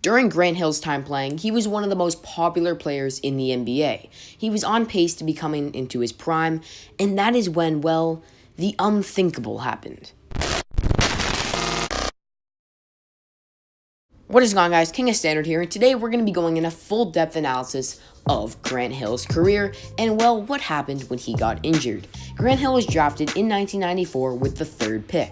During Grant Hill's time playing, he was one of the most popular players in the NBA. He was on pace to be coming into his prime, and that is when, well, the unthinkable happened. What is going on, guys? King of Standard here, and today we're going to be going in a full depth analysis of Grant Hill's career and, well, what happened when he got injured. Grant Hill was drafted in 1994 with the 3rd pick.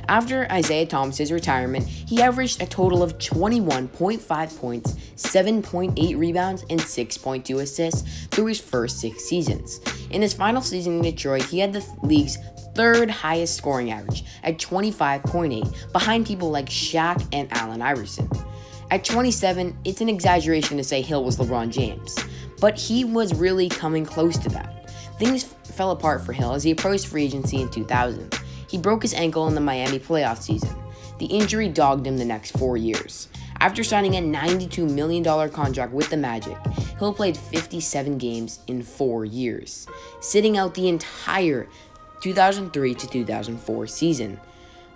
After Isaiah Thomas's retirement, he averaged a total of 21.5 points, 7.8 rebounds, and 6.2 assists through his first 6 seasons. In his final season in Detroit, he had the league's 3rd highest scoring average at 25.8, behind people like Shaq and Allen Iverson. At 27, it's an exaggeration to say Hill was LeBron James, but he was really coming close to that. Things fell apart for Hill as he approached free agency in 2000. He broke his ankle in the Miami playoff season. The injury dogged him the next 4 years. After signing a $92 million contract with the Magic, Hill played 57 games in 4 years, sitting out the entire 2003 to 2004 season.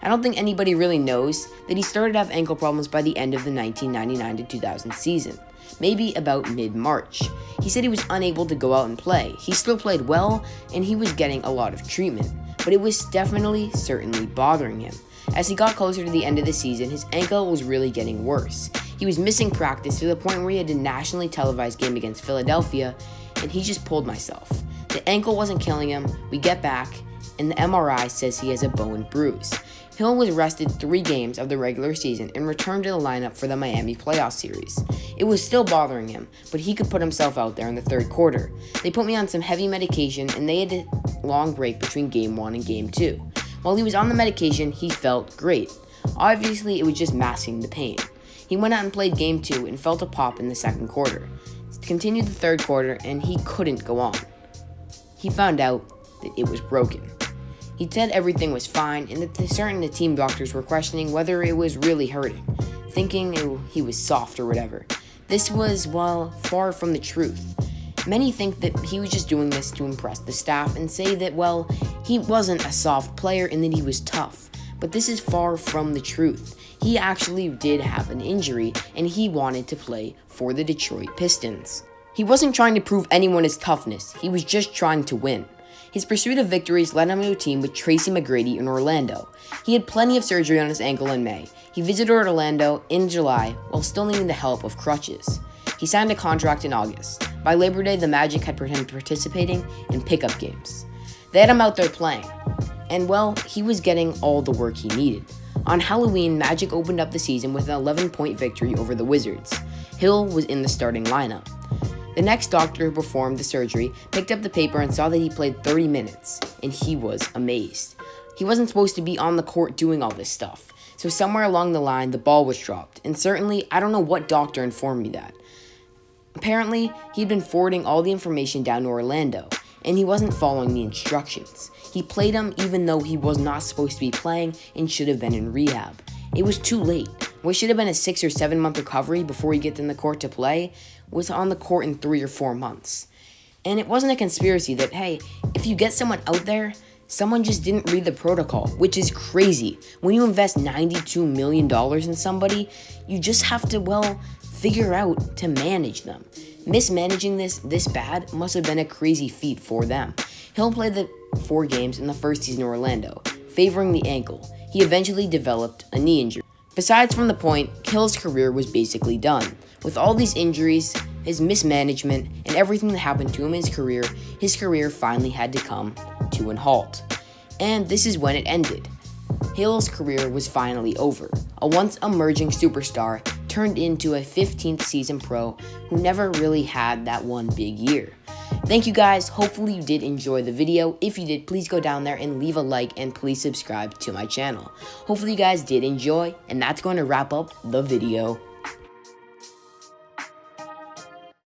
I don't think anybody really knows that he started to have ankle problems by the end of the 1999 to 2000 season, maybe about mid-March. He said he was unable to go out and play. He still played well, and he was getting a lot of treatment, but it was certainly bothering him. As he got closer to the end of the season, his ankle was really getting worse. He was missing practice to the point where he had a nationally televised game against Philadelphia, and he just pulled myself. The ankle wasn't killing him. We get back, and the MRI says he has a bone bruise. Hill was rested 3 games of the regular season and returned to the lineup for the Miami playoff series. It was still bothering him, but he could put himself out there in the 3rd quarter. They put me on some heavy medication, and they had a long break between Game 1 and Game 2. While he was on the medication, he felt great. Obviously, it was just masking the pain. He went out and played Game 2 and felt a pop in the 2nd quarter. Continued the 3rd quarter, and he couldn't go on. He found out that it was broken. He said everything was fine, and that the team doctors were questioning whether it was really hurting, thinking he was soft or whatever. This was, well, far from the truth. Many think that he was just doing this to impress the staff and say that, well, he wasn't a soft player and that he was tough. But this is far from the truth. He actually did have an injury, and he wanted to play for the Detroit Pistons. He wasn't trying to prove anyone his toughness, he was just trying to win. His pursuit of victories led him to a team with Tracy McGrady in Orlando. He had plenty of surgery on his ankle in May. He visited Orlando in July while still needing the help of crutches. He signed a contract in August. By Labor Day, the Magic had him participating in pickup games. They had him out there playing, and well, he was getting all the work he needed. On Halloween, Magic opened up the season with an 11-point victory over the Wizards. Hill was in the starting lineup. The next doctor who performed the surgery picked up the paper and saw that he played 30 minutes, and he was amazed. He wasn't supposed to be on the court doing all this stuff, so somewhere along the line the ball was dropped, and certainly I don't know what doctor informed me that. Apparently, he'd been forwarding all the information down to Orlando, and he wasn't following the instructions. He played him even though he was not supposed to be playing and should have been in rehab. It was too late. What should have been a 6 or 7 month recovery before he gets in the court to play was on the court in 3 or 4 months. And it wasn't a conspiracy that, hey, if you get someone out there, someone just didn't read the protocol, which is crazy. When you invest $92 million in somebody, you just have to, well, figure out to manage them. Mismanaging this bad must have been a crazy feat for them. Hill played the 4 games in the first season in Orlando, favoring the ankle. He eventually developed a knee injury. Besides from the point, Hill's career was basically done. With all these injuries, his mismanagement, and everything that happened to him in his career finally had to come to a halt. And this is when it ended. Hill's career was finally over. A once emerging superstar turned into a 15th season pro who never really had that one big year. Thank you guys, hopefully you did enjoy the video. If you did, please go down there and leave a like and please subscribe to my channel. Hopefully you guys did enjoy, and that's going to wrap up the video.